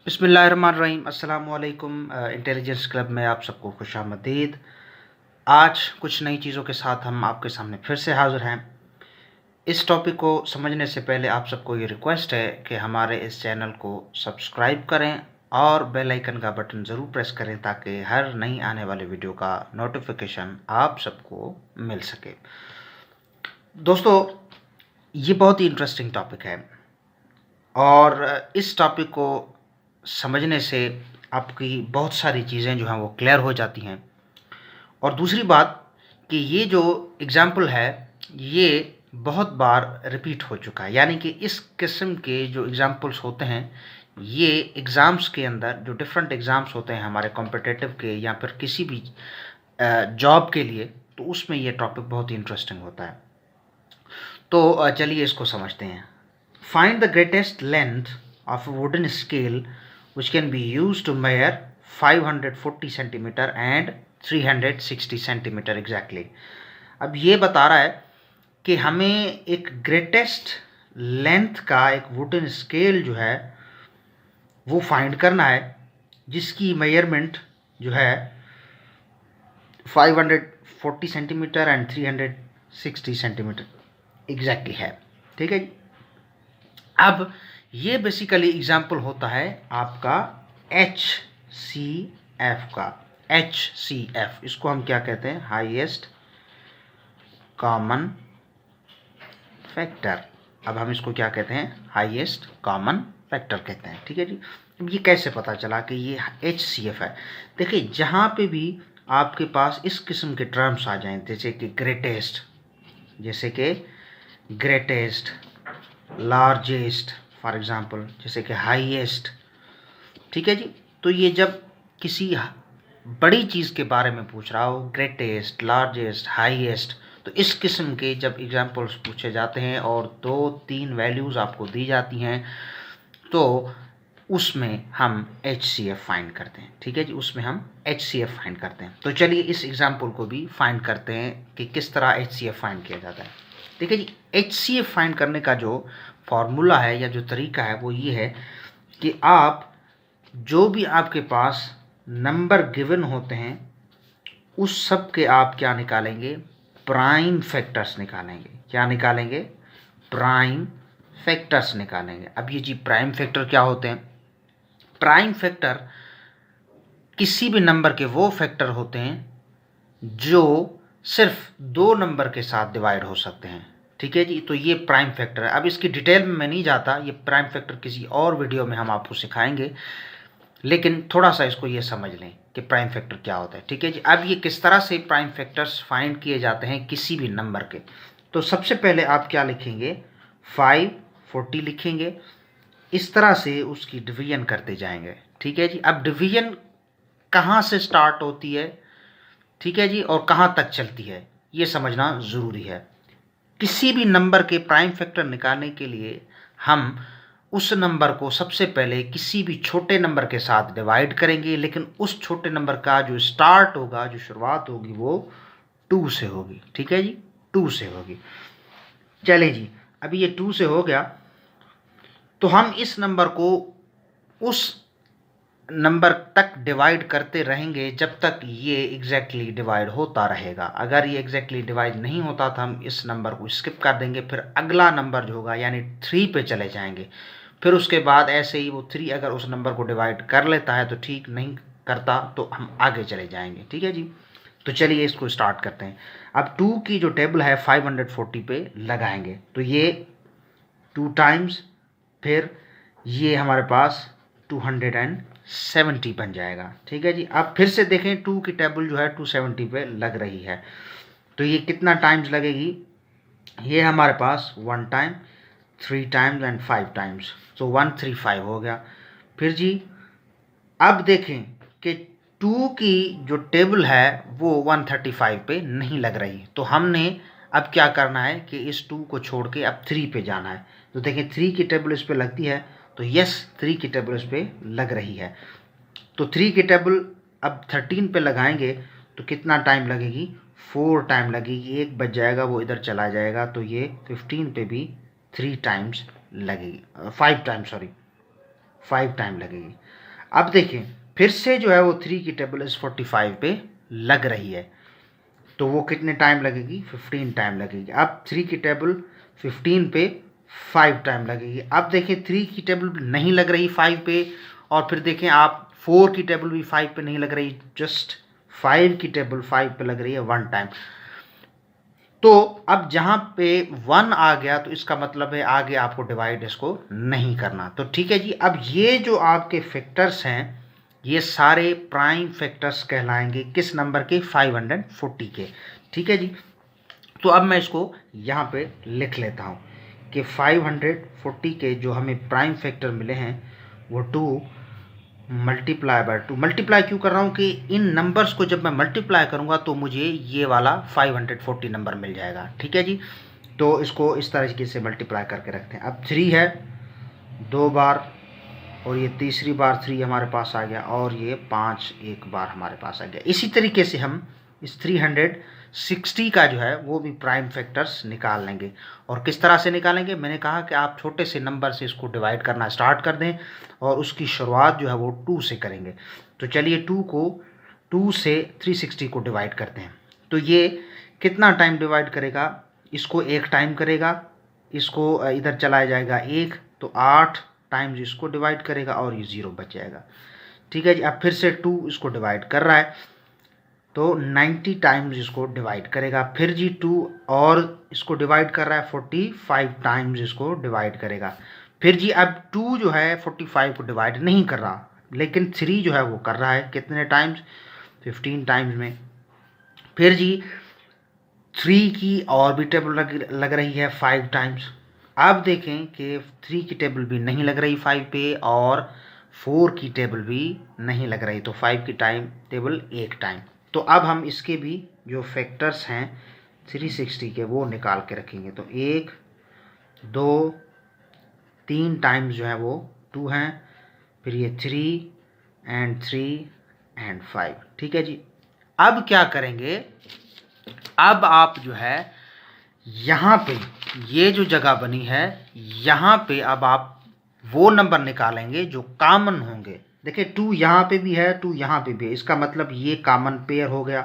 बिस्मिल्लाहिर्रहमानिर्रहीम। अस्सलाम वालेकुम। इंटेलिजेंस क्लब में आप सबको खुशामदीद। आज कुछ नई चीज़ों के साथ हम आपके सामने फिर से हाज़िर हैं। इस टॉपिक को समझने से पहले आप सबको ये रिक्वेस्ट है कि हमारे इस चैनल को सब्सक्राइब करें और बेल आइकन का बटन ज़रूर प्रेस करें ताकि हर नई आने वाले वीडियो का नोटिफिकेशन आप सबको मिल सके। दोस्तों, ये बहुत ही इंटरेस्टिंग टॉपिक है और इस टॉपिक को समझने से आपकी बहुत सारी चीज़ें जो हैं वो क्लियर हो जाती हैं। और दूसरी बात कि ये जो एग्ज़ाम्पल है ये बहुत बार रिपीट हो चुका है, यानी कि इस किस्म के जो एग्ज़ाम्पल्स होते हैं ये एग्ज़ाम्स के अंदर जो डिफरेंट एग्ज़ाम्स होते हैं हमारे कॉम्पिटिटिव के या फिर किसी भी जॉब के लिए, तो उसमें ये टॉपिक बहुत ही इंटरेस्टिंग होता है। तो चलिए इसको समझते हैं। Find the greatest length of wooden scale which can be used to measure 540 centimetre and 360 centimetre exactly. अब ये बता रहा है कि हमें एक ग्रेटेस्ट लेंथ का एक वुडन स्केल जो है वो फाइंड करना है जिसकी मेजरमेंट जो है 540 सेंटीमीटर एंड 360 सेंटीमीटर एग्जैक्टली है। ठीक है जी। अब ये बेसिकली एग्जाम्पल होता है आपका HCF का। HCF इसको हम क्या कहते हैं? Highest common factor. अब हम इसको क्या कहते हैं? हाईएस्ट कॉमन फैक्टर कहते हैं। ठीक है जी। अब ये कैसे पता चला कि ये HCF है? देखिए, जहाँ पे भी आपके पास इस किस्म के टर्म्स आ जाएं जैसे कि ग्रेटेस्ट, लार्जेस्ट, फॉर एग्जांपल जैसे कि हाईएस्ट, ठीक है जी। तो ये जब किसी बड़ी चीज़ के बारे में पूछ रहा हो, ग्रेटेस्ट, लार्जेस्ट, हाईएस्ट, तो इस किस्म के जब एग्जांपल्स पूछे जाते हैं और 2-3 वैल्यूज़ आपको दी जाती हैं तो उसमें हम HCF फाइंड करते हैं। ठीक है जी, उसमें हम HCF फाइंड करते हैं। तो चलिए इस एग्जांपल को भी फाइंड करते हैं कि किस तरह HCF फाइंड किया जाता है। ठीक है जी। HCF फाइंड करने का जो फॉर्मूला है या जो तरीका है वो ये है कि आप जो भी आपके पास नंबर गिवन होते हैं उस सब के आप क्या निकालेंगे? प्राइम फैक्टर्स निकालेंगे। क्या निकालेंगे? प्राइम फैक्टर्स निकालेंगे। अब ये जी प्राइम फैक्टर क्या होते हैं? प्राइम फैक्टर किसी भी नंबर के वो फैक्टर होते हैं जो सिर्फ 2 नंबर के साथ डिवाइड हो सकते हैं। ठीक है जी। तो ये प्राइम फैक्टर है। अब इसकी डिटेल में मैं नहीं जाता, ये प्राइम फैक्टर किसी और वीडियो में हम आपको सिखाएंगे, लेकिन थोड़ा सा इसको ये समझ लें कि प्राइम फैक्टर क्या होता है। ठीक है जी। अब ये किस तरह से प्राइम फैक्टर्स फाइंड किए जाते हैं किसी भी नंबर के, तो सबसे पहले आप क्या लिखेंगे? 540 लिखेंगे। इस तरह से उसकी डिवीजन करते जाएंगे। ठीक है जी। अब डिवीजन कहाँ से स्टार्ट होती है, ठीक है जी, और कहाँ तक चलती है ये समझना ज़रूरी है। किसी भी नंबर के प्राइम फैक्टर निकालने के लिए हम उस नंबर को सबसे पहले किसी भी छोटे नंबर के साथ डिवाइड करेंगे, लेकिन उस छोटे नंबर का जो स्टार्ट होगा, जो शुरुआत होगी वो 2 से होगी। ठीक है जी, 2 से होगी। चले जी, अभी ये 2 से हो गया तो हम इस नंबर को उस नंबर तक डिवाइड करते रहेंगे जब तक ये एग्जैक्टली डिवाइड होता रहेगा। अगर ये एग्जैक्टली डिवाइड नहीं होता तो हम इस नंबर को स्किप कर देंगे, फिर अगला नंबर जो होगा यानी 3 पे चले जाएंगे। फिर उसके बाद ऐसे ही वो 3 अगर उस नंबर को डिवाइड कर लेता है तो ठीक, नहीं करता तो हम आगे चले जाएंगे। ठीक है जी। तो चलिए इसको स्टार्ट करते हैं। अब 2 की जो टेबल है 540 पे लगाएंगे तो ये 2 टाइम्स, फिर ये हमारे पास 270 बन जाएगा। ठीक है जी। अब फिर से देखें 2 की टेबल जो है 270 पे लग रही है तो ये कितना टाइम्स लगेगी? ये हमारे पास 1 टाइम, 3 टाइम्स एंड 5 टाइम्स, तो 135 हो गया। फिर जी अब देखें कि 2 की जो टेबल है वो 135 पे नहीं लग रही, तो हमने अब क्या करना है कि इस 2 को छोड़ के अब 3 पे जाना है। तो देखें 3 की टेबल इस पे लगती है तो यस 3 की टेबल इस पे लग रही है। तो 3 की टेबल अब 13 पे लगाएंगे तो कितना टाइम लगेगी? 4 टाइम लगेगी। 1 बच जाएगा, वो इधर चला जाएगा, तो ये 15 पे भी 3 टाइम्स लगेगी, 5 टाइम, सॉरी 5 टाइम लगेगी। अब देखें फिर से जो है वो 3 की टेबल इस 45 पे लग रही है, तो वो कितने टाइम लगेगी, 15 टाइम लगेगी। अब 3 की टेबल 15 पे 5 टाइम लगेगी। अब देखें 3 की टेबल नहीं लग रही 5 पे, और फिर देखें आप 4 की टेबल भी 5 पे नहीं लग रही, जस्ट 5 की टेबल 5 पे लग रही है 1 टाइम। तो अब जहाँ पे 1 आ गया तो इसका मतलब है आगे आपको डिवाइड इसको नहीं करना। तो ठीक है जी, अब ये जो आपके फैक्टर्स हैं ये सारे प्राइम फैक्टर्स कहलाएंगे किस नंबर के, 540 के। ठीक है जी, तो अब मैं इसको यहाँ पे लिख लेता हूँ कि 540 के जो हमें प्राइम फैक्टर मिले हैं वो 2 मल्टीप्लाई बाय 2। मल्टीप्लाई क्यों कर रहा हूँ कि इन नंबर्स को जब मैं मल्टीप्लाई करूँगा तो मुझे ये वाला 540 नंबर मिल जाएगा। ठीक है जी, तो इसको इस तरीके से मल्टीप्लाई करके रखते हैं। अब 3 है 2 बार, और ये तीसरी बार 3 हमारे पास आ गया, और ये 5 एक बार हमारे पास आ गया। इसी तरीके से हम इस 360 का जो है वो भी प्राइम फैक्टर्स निकाल लेंगे। और किस तरह से निकालेंगे, मैंने कहा कि आप छोटे से नंबर से इसको डिवाइड करना स्टार्ट कर दें और उसकी शुरुआत जो है वो 2 से करेंगे। तो चलिए 2 से 360 को डिवाइड करते हैं। तो ये कितना टाइम डिवाइड करेगा, इसको 1 टाइम करेगा, इसको इधर चलाया जाएगा 1, तो 8 टाइम्स इसको डिवाइड करेगा और ये 0 बच जाएगा। ठीक है जी, अब फिर से 2 इसको डिवाइड कर रहा है तो 90 टाइम्स इसको डिवाइड करेगा। फिर जी 2 और इसको डिवाइड कर रहा है 45 टाइम्स इसको डिवाइड करेगा। फिर जी अब 2 जो है 45 को डिवाइड नहीं कर रहा, लेकिन 3 जो है वो कर रहा है कितने टाइम्स, 15 टाइम्स में। फिर जी 3 की और भी टेबल लग रही है 5 टाइम्स। अब देखें कि 3 की टेबल भी नहीं लग रही 5 पे, और 4 की टेबल भी नहीं लग रही, तो 5 की टेबल 1 टाइम। तो अब हम इसके भी जो फैक्टर्स हैं 360 के वो निकाल के रखेंगे। तो 1 2 3 टाइम्स जो है वो 2 हैं, फिर ये 3 एंड 5। ठीक है जी, अब क्या करेंगे, अब आप जो है यहाँ पे ये जो जगह बनी है यहाँ पे अब आप वो नंबर निकालेंगे जो कॉमन होंगे। देखिए 2 यहाँ पे भी है, 2 यहाँ पे भी है, इसका मतलब ये कॉमन पेयर हो गया।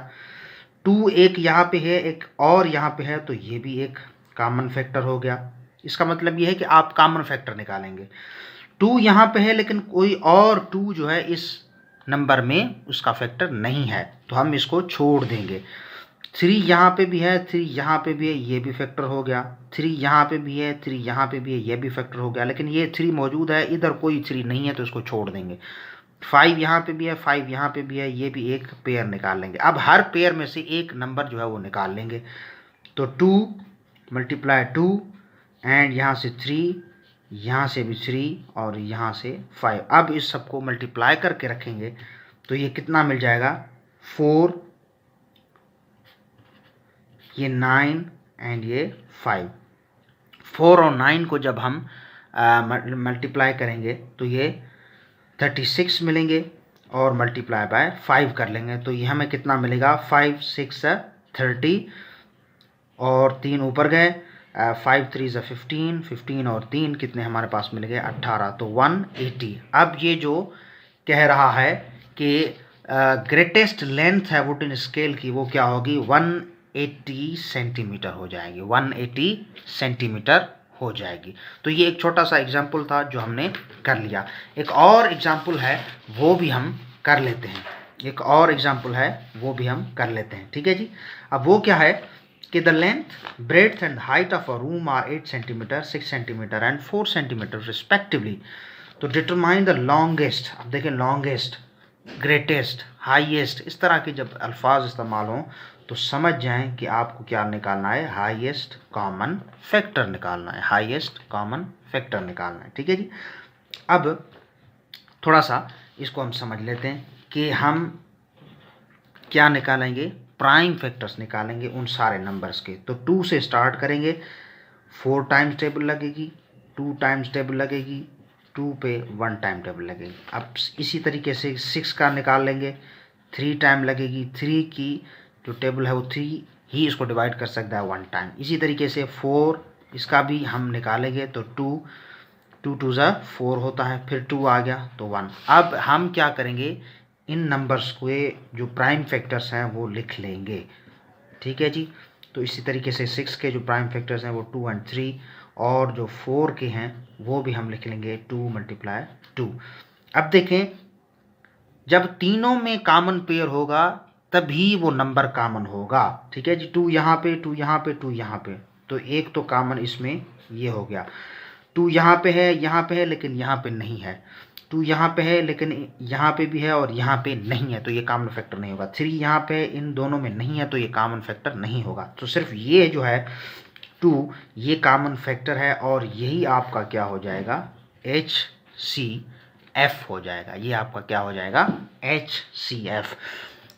2 एक यहाँ पे है, एक और यहाँ पे है, तो ये भी एक कॉमन फैक्टर हो गया। इसका मतलब ये है कि आप कॉमन फैक्टर निकालेंगे। 2 यहाँ पे है लेकिन कोई और 2 जो है इस नंबर में उसका फैक्टर नहीं है, तो हम इसको छोड़ देंगे। 3 यहाँ पे भी है, 3 यहाँ पे भी है, ये भी फैक्टर हो गया। 3 यहाँ पे भी है, 3 यहाँ पे भी है, ये भी फैक्टर हो गया। लेकिन ये 3 मौजूद है, इधर कोई 3 नहीं है, तो इसको छोड़ देंगे। 5 यहाँ पे भी है, 5 यहाँ पे भी है, ये भी एक पेयर निकाल लेंगे। अब हर पेयर में से एक नंबर जो है वो निकाल लेंगे। तो 2 मल्टीप्लाई 2 एंड यहाँ से 3, यहाँ से भी 3 और यहाँ से 5। अब इस सबको मल्टीप्लाई करके रखेंगे तो ये कितना मिल जाएगा, 4, ये 9 एंड ये 5। 4 और 9 को जब हम मल्टीप्लाई करेंगे तो ये 36 मिलेंगे, और मल्टीप्लाई बाय 5 कर लेंगे तो ये हमें कितना मिलेगा, 5 6 30, और 3 ऊपर गए, 5 3 15, 15 और 3 कितने हमारे पास मिल गए, 18, तो 180। अब ये जो कह रहा है कि ग्रेटेस्ट लेंथ है वुडन स्केल की वो क्या होगी, 180 सेंटीमीटर हो जाएगी, 180 सेंटीमीटर हो जाएगी। तो ये एक छोटा सा एग्जाम्पल था जो हमने कर लिया। एक और एग्जाम्पल है वो भी हम कर लेते हैं, एक और एग्जाम्पल है वो भी हम कर लेते हैं। ठीक है जी, अब वो क्या है कि the length breadth and height of a room are 8 centimetre 6 centimetre and 4 centimetre respectively. तो डिटरमाइन द लॉन्गेस्ट। अब देखें लॉन्गेस्ट, ग्रेटेस्ट, हाईएस्ट, इस तरह के जब अल्फाज इस्तेमाल हों तो समझ जाएं कि आपको क्या निकालना है, हाईएस्ट कॉमन फैक्टर निकालना है, हाईएस्ट कॉमन फैक्टर निकालना है। ठीक है जी, अब थोड़ा सा इसको हम समझ लेते हैं कि हम क्या निकालेंगे, प्राइम फैक्टर्स निकालेंगे उन सारे नंबर्स के। तो 2 से स्टार्ट करेंगे, 4 टाइम्स टेबल लगेगी, 2 टाइम्स टेबल लगेगी, 2 पे 1 टाइम टेबल लगेगी। अब इसी तरीके से 6 का निकाल लेंगे, 3 टाइम लगेगी, 3 की जो टेबल है वो 3 ही इसको डिवाइड कर सकता है 1 टाइम। इसी तरीके से 4 इसका भी हम निकालेंगे तो 2 2 2 ज़ा 4 होता है, फिर 2 आ गया तो 1। अब हम क्या करेंगे, इन नंबर्स को जो प्राइम फैक्टर्स हैं वो लिख लेंगे, ठीक है जी। तो इसी तरीके से 6 के जो प्राइम फैक्टर्स हैं वो 2 और 3, और जो 4 के हैं वो भी हम लिख लेंगे 2 × 2। अब देखें, जब तीनों में कॉमन पेयर होगा तभी वो नंबर कॉमन होगा, ठीक है जी। 2 यहाँ पे, 2 यहाँ पे, 2 यहाँ पे, तो एक तो कॉमन इसमें ये हो गया। 2 यहाँ पे है लेकिन यहाँ पे नहीं है, 2 यहाँ पे है लेकिन यहाँ पे भी है और यहाँ पे नहीं है, तो ये कॉमन फैक्टर नहीं होगा। 3 यहाँ पे इन दोनों में नहीं है, तो ये कॉमन फैक्टर नहीं होगा। तो सिर्फ ये जो है 2 ये कॉमन फैक्टर है, और यही आपका क्या हो जाएगा, HCF हो जाएगा। ये आपका क्या हो जाएगा, HCF।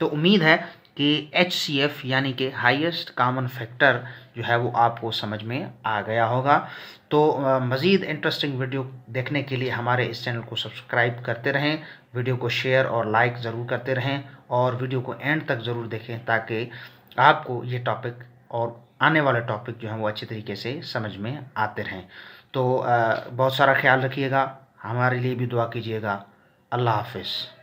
तो उम्मीद है कि HCF यानी कि हाईएस्ट कॉमन फैक्टर जो है वो आपको समझ में आ गया होगा। तो मज़ीद इंटरेस्टिंग वीडियो देखने के लिए हमारे इस चैनल को सब्सक्राइब करते रहें, वीडियो को शेयर और लाइक ज़रूर करते रहें, और वीडियो को एंड तक ज़रूर देखें ताकि आपको ये टॉपिक और आने वाले टॉपिक जो हैं वो अच्छी तरीके से समझ में आते रहें। तो बहुत सारा ख्याल रखिएगा, हमारे लिए भी दुआ कीजिएगा। अल्लाह हाफ़िज़।